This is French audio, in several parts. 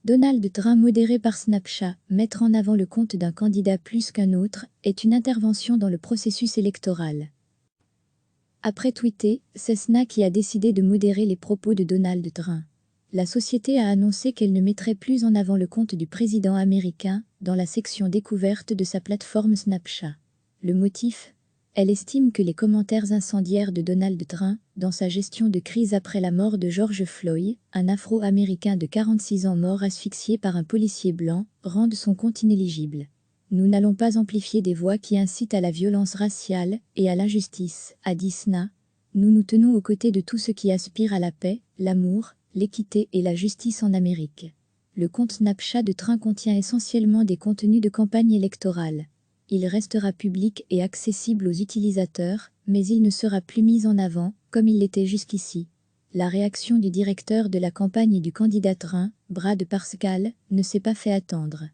Donald Trump modéré par Snapchat, mettre en avant le compte d'un candidat plus qu'un autre, est une intervention dans le processus électoral. Après tweeter, c'est Snap qui a décidé de modérer les propos de Donald Trump. La société a annoncé qu'elle ne mettrait plus en avant le compte du président américain dans la section découverte de sa plateforme Snapchat. Le motif ? Elle estime que les commentaires incendiaires de Donald Trump, dans sa gestion de crise après la mort de George Floyd, un Afro-Américain de 46 ans mort asphyxié par un policier blanc, rendent son compte inéligible. Nous n'allons pas amplifier des voix qui incitent à la violence raciale et à l'injustice, a dit Snap. Nous nous tenons aux côtés de tous ceux qui aspirent à la paix, l'amour, l'équité et la justice en Amérique. Le compte Snapchat de Trump contient essentiellement des contenus de campagne électorale. Il restera public et accessible aux utilisateurs, mais il ne sera plus mis en avant, comme il l'était jusqu'ici. La réaction du directeur de la campagne du candidat Trump, Brad Parscale, ne s'est pas fait attendre.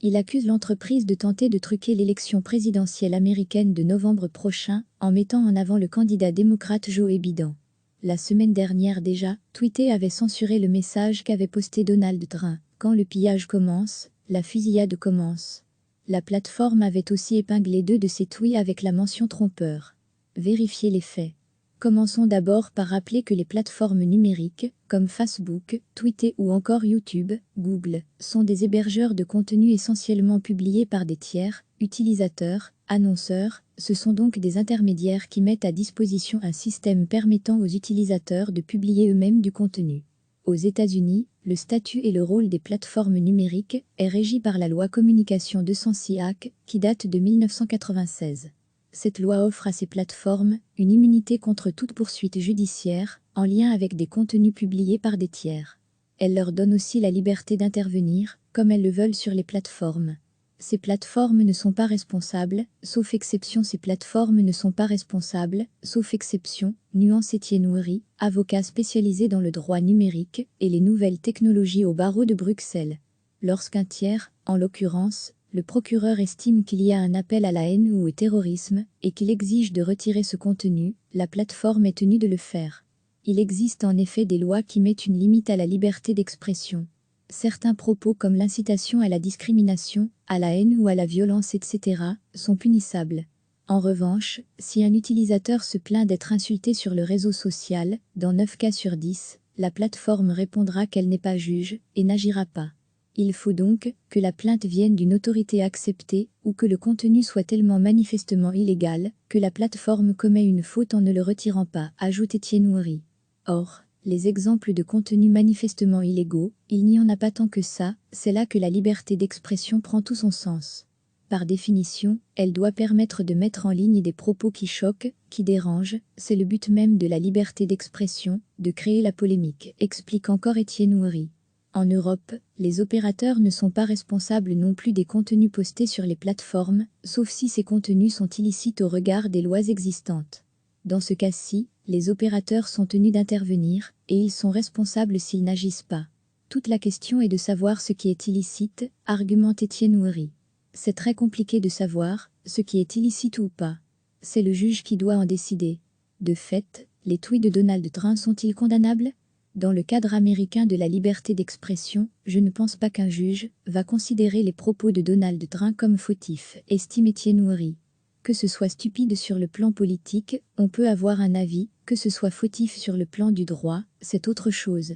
Il accuse l'entreprise de tenter de truquer l'élection présidentielle américaine de novembre prochain en mettant en avant le candidat démocrate Joe Biden. La semaine dernière déjà, Twitter avait censuré le message qu'avait posté Donald Trump. Quand le pillage commence, la fusillade commence. La plateforme avait aussi épinglé 2 de ses tweets avec la mention trompeur. Vérifiez les faits. Commençons d'abord par rappeler que les plateformes numériques, comme Facebook, Twitter ou encore YouTube, Google, sont des hébergeurs de contenu essentiellement publiés par des tiers, utilisateurs, annonceurs, ce sont donc des intermédiaires qui mettent à disposition un système permettant aux utilisateurs de publier eux-mêmes du contenu. Aux États-Unis, le statut et le rôle des plateformes numériques est régi par la loi Communication 206 AC, qui date de 1996. Cette loi offre à ces plateformes une immunité contre toute poursuite judiciaire en lien avec des contenus publiés par des tiers. Elle leur donne aussi la liberté d'intervenir, comme elles le veulent sur les plateformes. Ces plateformes ne sont pas responsables, sauf exception. Ces plateformes ne sont pas responsables, sauf exception. Nuance Étienne Houry, avocat spécialisé dans le droit numérique et les nouvelles technologies au barreau de Bruxelles. Lorsqu'un tiers, en l'occurrence, le procureur estime qu'il y a un appel à la haine ou au terrorisme et qu'il exige de retirer ce contenu, la plateforme est tenue de le faire. Il existe en effet des lois qui mettent une limite à la liberté d'expression. Certains propos comme l'incitation à la discrimination, à la haine ou à la violence, etc., sont punissables. En revanche, si un utilisateur se plaint d'être insulté sur le réseau social, dans 9 cas sur 10, la plateforme répondra qu'elle n'est pas juge et n'agira pas. Il faut donc que la plainte vienne d'une autorité acceptée ou que le contenu soit tellement manifestement illégal que la plateforme commet une faute en ne le retirant pas, ajoute Étienne Houry. Or, les exemples de contenus manifestement illégaux, il n'y en a pas tant que ça, c'est là que la liberté d'expression prend tout son sens. Par définition, elle doit permettre de mettre en ligne des propos qui choquent, qui dérangent, c'est le but même de la liberté d'expression, de créer la polémique, explique encore Étienne Houry. En Europe, les opérateurs ne sont pas responsables non plus des contenus postés sur les plateformes, sauf si ces contenus sont illicites au regard des lois existantes. Dans ce cas-ci, les opérateurs sont tenus d'intervenir, et ils sont responsables s'ils n'agissent pas. Toute la question est de savoir ce qui est illicite, argumente Étienne Houry. C'est très compliqué de savoir ce qui est illicite ou pas. C'est le juge qui doit en décider. De fait, les tweets de Donald Trump sont-ils condamnables ? Dans le cadre américain de la liberté d'expression, je ne pense pas qu'un juge va considérer les propos de Donald Trump comme fautifs, estime Étienne Houry. Que ce soit stupide sur le plan politique, on peut avoir un avis, que ce soit fautif sur le plan du droit, c'est autre chose.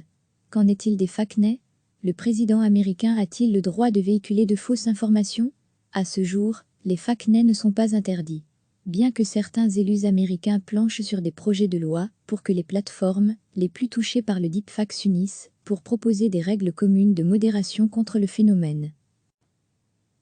Qu'en est-il des fake news ? Le président américain a-t-il le droit de véhiculer de fausses informations ? À ce jour, les fake news ne sont pas interdits. Bien que certains élus américains planchent sur des projets de loi pour que les plateformes les plus touchées par le deepfake s'unissent pour proposer des règles communes de modération contre le phénomène.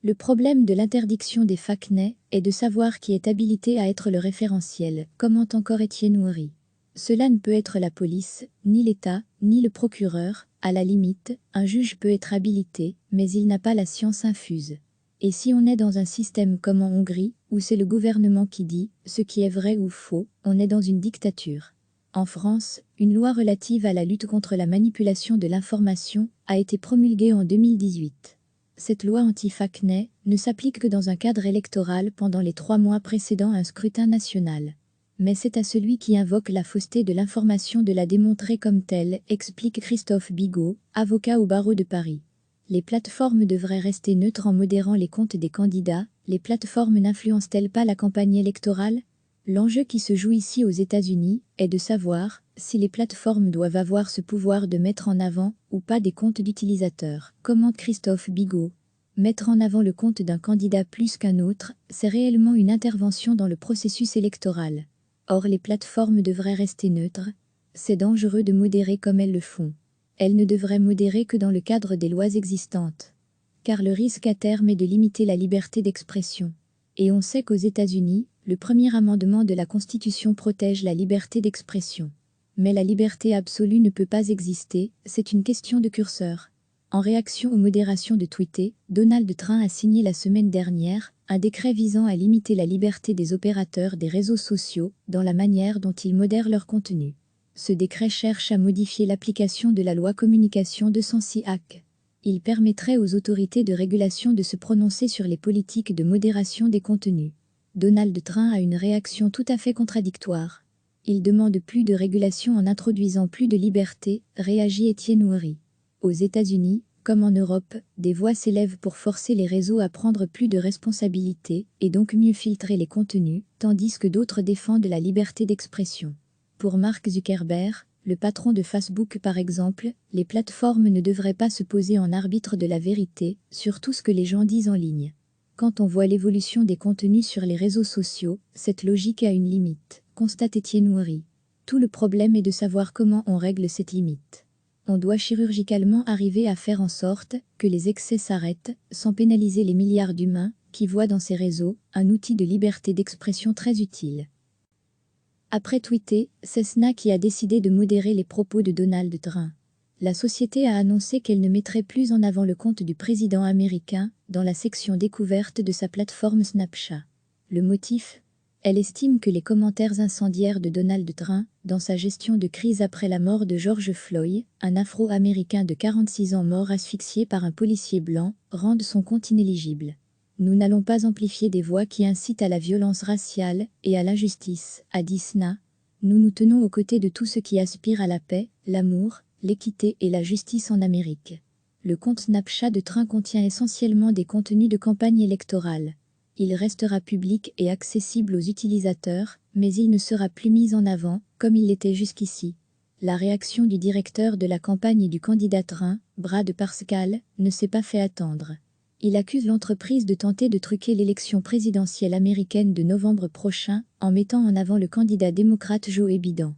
Le problème de l'interdiction des fake news est de savoir qui est habilité à être le référentiel, commente encore Étienne Houry. Cela ne peut être la police, ni l'État, ni le procureur, à la limite, un juge peut être habilité, mais il n'a pas la science infuse. Et si on est dans un système comme en Hongrie, où c'est le gouvernement qui dit ce qui est vrai ou faux, on est dans une dictature. En France, une loi relative à la lutte contre la manipulation de l'information a été promulguée en 2018. Cette loi anti-fake news ne s'applique que dans un cadre électoral pendant les 3 mois précédant un scrutin national. Mais c'est à celui qui invoque la fausseté de l'information de la démontrer comme telle, explique Christophe Bigot, avocat au barreau de Paris. Les plateformes devraient rester neutres en modérant les comptes des candidats. Les plateformes n'influencent-elles pas la campagne électorale? L'enjeu qui se joue ici aux États-Unis est de savoir si les plateformes doivent avoir ce pouvoir de mettre en avant ou pas des comptes d'utilisateurs. Commente Christophe Bigot. Mettre en avant le compte d'un candidat plus qu'un autre, c'est réellement une intervention dans le processus électoral. Or, les plateformes devraient rester neutres. C'est dangereux de modérer comme elles le font. Elles ne devraient modérer que dans le cadre des lois existantes. Car le risque à terme est de limiter la liberté d'expression. Et on sait qu'aux États-Unis, le premier amendement de la Constitution protège la liberté d'expression. Mais la liberté absolue ne peut pas exister, c'est une question de curseur. En réaction aux modérations de tweeter, Donald Trump a signé la semaine dernière un décret visant à limiter la liberté des opérateurs des réseaux sociaux dans la manière dont ils modèrent leur contenu. Ce décret cherche à modifier l'application de la loi communication 206-AC. Il permettrait aux autorités de régulation de se prononcer sur les politiques de modération des contenus. Donald Trump a une réaction tout à fait contradictoire. Il demande plus de régulation en introduisant plus de liberté, réagit Étienne Houry. Aux États-Unis, comme en Europe, des voix s'élèvent pour forcer les réseaux à prendre plus de responsabilités et donc mieux filtrer les contenus, tandis que d'autres défendent la liberté d'expression. Pour Mark Zuckerberg, le patron de Facebook par exemple, les plateformes ne devraient pas se poser en arbitre de la vérité sur tout ce que les gens disent en ligne. Quand on voit l'évolution des contenus sur les réseaux sociaux, cette logique a une limite, constate Étienne Houry. Tout le problème est de savoir comment on règle cette limite. On doit chirurgicalement arriver à faire en sorte que les excès s'arrêtent, sans pénaliser les milliards d'humains qui voient dans ces réseaux un outil de liberté d'expression très utile. Après tweeter, Cessna qui a décidé de modérer les propos de Donald Trump. La société a annoncé qu'elle ne mettrait plus en avant le compte du président américain dans la section découverte de sa plateforme Snapchat. Le motif? Elle estime que les commentaires incendiaires de Donald Trump dans sa gestion de crise après la mort de George Floyd, un Afro-Américain de 46 ans mort asphyxié par un policier blanc, rendent son compte inéligible. Nous n'allons pas amplifier des voix qui incitent à la violence raciale et à l'injustice, a dit Sna. Nous nous tenons aux côtés de tous ceux qui aspirent à la paix, l'amour, l'équité et la justice en Amérique. Le compte Snapchat de Trump contient essentiellement des contenus de campagne électorale. Il restera public et accessible aux utilisateurs, mais il ne sera plus mis en avant, comme il l'était jusqu'ici. La réaction du directeur de la campagne du candidat Trump, Brad Parscale, ne s'est pas fait attendre. Il accuse l'entreprise de tenter de truquer l'élection présidentielle américaine de novembre prochain en mettant en avant le candidat démocrate Joe Biden.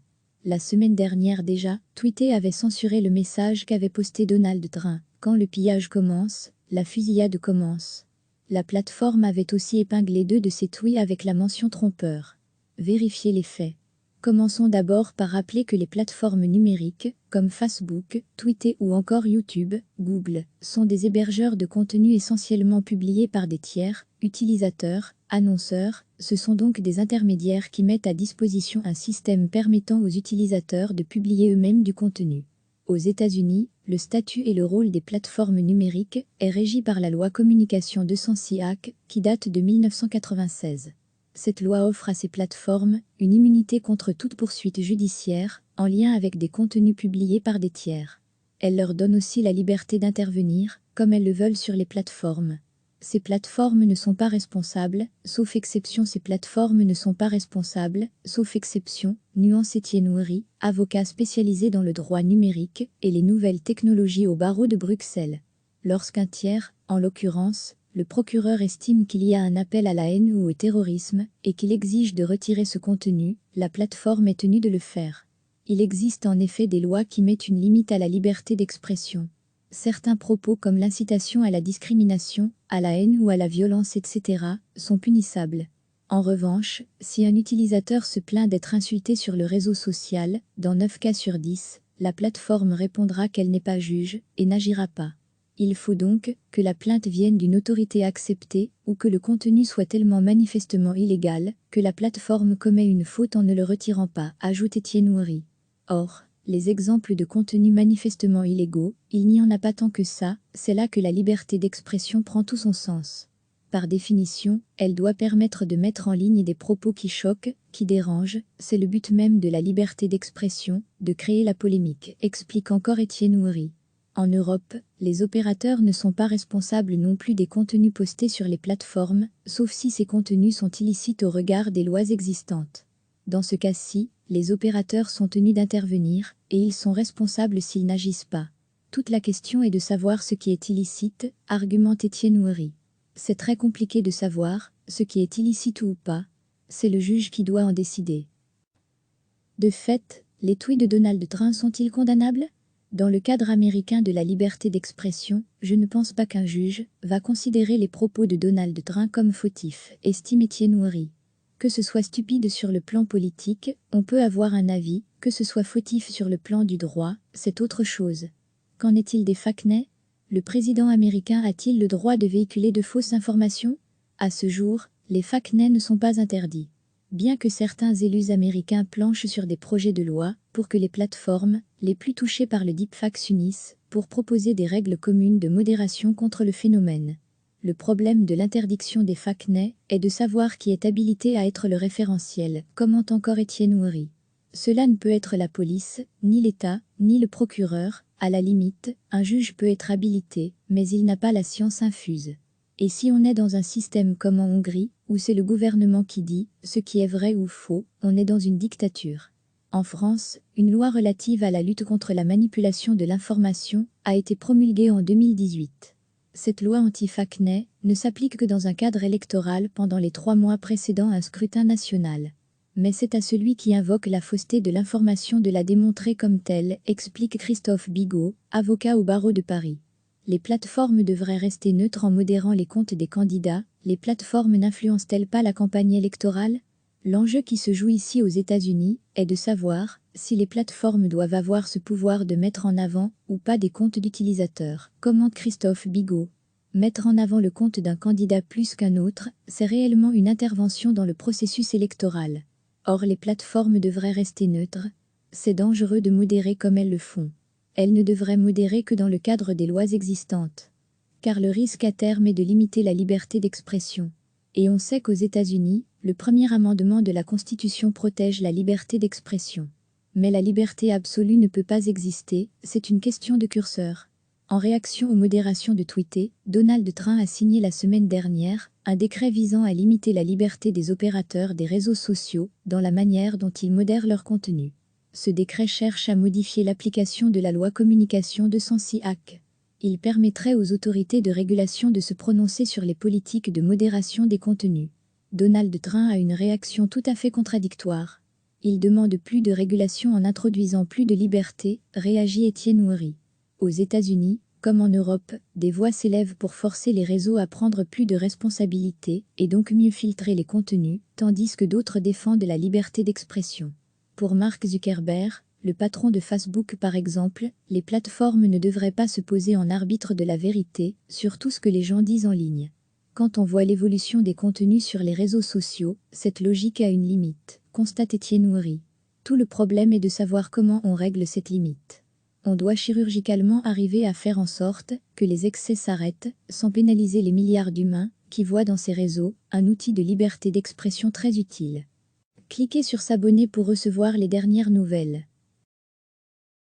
La semaine dernière déjà, Twitter avait censuré le message qu'avait posté Donald Trump. Quand le pillage commence, la fusillade commence. La plateforme avait aussi épinglé 2 de ses tweets avec la mention trompeur. Vérifiez les faits. Commençons d'abord par rappeler que les plateformes numériques, comme Facebook, Twitter ou encore YouTube, Google, sont des hébergeurs de contenu essentiellement publiés par des tiers, utilisateurs, annonceurs, ce sont donc des intermédiaires qui mettent à disposition un système permettant aux utilisateurs de publier eux-mêmes du contenu. Aux États-Unis, le statut et le rôle des plateformes numériques est régi par la loi Communication 206-AC qui date de 1996. Cette loi offre à ces plateformes une immunité contre toute poursuite judiciaire en lien avec des contenus publiés par des tiers. Elle leur donne aussi la liberté d'intervenir, comme elles le veulent sur les plateformes. Ces plateformes ne sont pas responsables, sauf exception ces plateformes ne sont pas responsables, sauf exception, nuance Étienne Houry, avocat spécialisé dans le droit numérique et les nouvelles technologies au barreau de Bruxelles. Lorsqu'un tiers, en l'occurrence, le procureur estime qu'il y a un appel à la haine ou au terrorisme et qu'il exige de retirer ce contenu, la plateforme est tenue de le faire. Il existe en effet des lois qui mettent une limite à la liberté d'expression. Certains propos comme l'incitation à la discrimination, à la haine ou à la violence, etc., sont punissables. En revanche, si un utilisateur se plaint d'être insulté sur le réseau social, dans 9 cas sur 10, la plateforme répondra qu'elle n'est pas juge et n'agira pas. Il faut donc que la plainte vienne d'une autorité acceptée ou que le contenu soit tellement manifestement illégal que la plateforme commet une faute en ne le retirant pas, ajoute Étienne Houry. Or, les exemples de contenus manifestement illégaux, il n'y en a pas tant que ça, c'est là que la liberté d'expression prend tout son sens. Par définition, elle doit permettre de mettre en ligne des propos qui choquent, qui dérangent, c'est le but même de la liberté d'expression, de créer la polémique, explique encore Étienne Houry. En Europe, Les opérateurs ne sont pas responsables non plus des contenus postés sur les plateformes, sauf si ces contenus sont illicites au regard des lois existantes. Dans ce cas-ci, les opérateurs sont tenus d'intervenir, et ils sont responsables s'ils n'agissent pas. Toute la question est de savoir ce qui est illicite, argumente Étienne Houry. C'est très compliqué de savoir ce qui est illicite ou pas. C'est le juge qui doit en décider. De fait, les tweets de Donald Trump sont-ils condamnables ? Dans le cadre américain de la liberté d'expression, je ne pense pas qu'un juge va considérer les propos de Donald Trump comme fautifs, estime Étienne Houry. Que ce soit stupide sur le plan politique, on peut avoir un avis, que ce soit fautif sur le plan du droit, c'est autre chose. Qu'en est-il des fake news ? Le président américain a-t-il le droit de véhiculer de fausses informations ? À ce jour, les fake news ne sont pas interdits. Bien que certains élus américains planchent sur des projets de loi pour que les plateformes les plus touchées par le deepfake s'unissent pour proposer des règles communes de modération contre le phénomène. Le problème de l'interdiction des fake news est de savoir qui est habilité à être le référentiel, commente encore Étienne Houry. Cela ne peut être la police, ni l'État, ni le procureur. À la limite, un juge peut être habilité, mais il n'a pas la science infuse. Et si on est dans un système comme en Hongrie, où c'est le gouvernement qui dit ce qui est vrai ou faux, on est dans une dictature. En France, une loi relative à la lutte contre la manipulation de l'information a été promulguée en 2018. Cette loi anti-fake news ne s'applique que dans un cadre électoral pendant les 3 mois précédant un scrutin national. Mais c'est à celui qui invoque la fausseté de l'information de la démontrer comme telle, explique Christophe Bigot, avocat au barreau de Paris. Les plateformes devraient rester neutres en modérant les comptes des candidats. Les plateformes n'influencent-elles pas la campagne électorale ? L'enjeu qui se joue ici aux États-Unis est de savoir si les plateformes doivent avoir ce pouvoir de mettre en avant ou pas des comptes d'utilisateurs, commente Christophe Bigot. Mettre en avant le compte d'un candidat plus qu'un autre, c'est réellement une intervention dans le processus électoral. Or les plateformes devraient rester neutres. C'est dangereux de modérer comme elles le font. Elles ne devraient modérer que dans le cadre des lois existantes. Car le risque à terme est de limiter la liberté d'expression. Et on sait qu'aux États-Unis, le premier amendement de la Constitution protège la liberté d'expression. Mais la liberté absolue ne peut pas exister, c'est une question de curseur. En réaction aux modérations de tweeter, Donald Trump a signé la semaine dernière un décret visant à limiter la liberté des opérateurs des réseaux sociaux dans la manière dont ils modèrent leur contenu. Ce décret cherche à modifier l'application de la loi Communication 206-AC. Il permettrait aux autorités de régulation de se prononcer sur les politiques de modération des contenus. Donald Trump a une réaction tout à fait contradictoire. Il demande plus de régulation en introduisant plus de liberté, réagit Étienne Houry. Aux États-Unis, comme en Europe, des voix s'élèvent pour forcer les réseaux à prendre plus de responsabilités et donc mieux filtrer les contenus, tandis que d'autres défendent la liberté d'expression. Pour Mark Zuckerberg, le patron de Facebook par exemple, les plateformes ne devraient pas se poser en arbitre de la vérité sur tout ce que les gens disent en ligne. Quand on voit l'évolution des contenus sur les réseaux sociaux, cette logique a une limite, constate Étienne Houry. Tout le problème est de savoir comment on règle cette limite. On doit chirurgicalement arriver à faire en sorte que les excès s'arrêtent, sans pénaliser les milliards d'humains qui voient dans ces réseaux un outil de liberté d'expression très utile. Cliquez sur s'abonner pour recevoir les dernières nouvelles.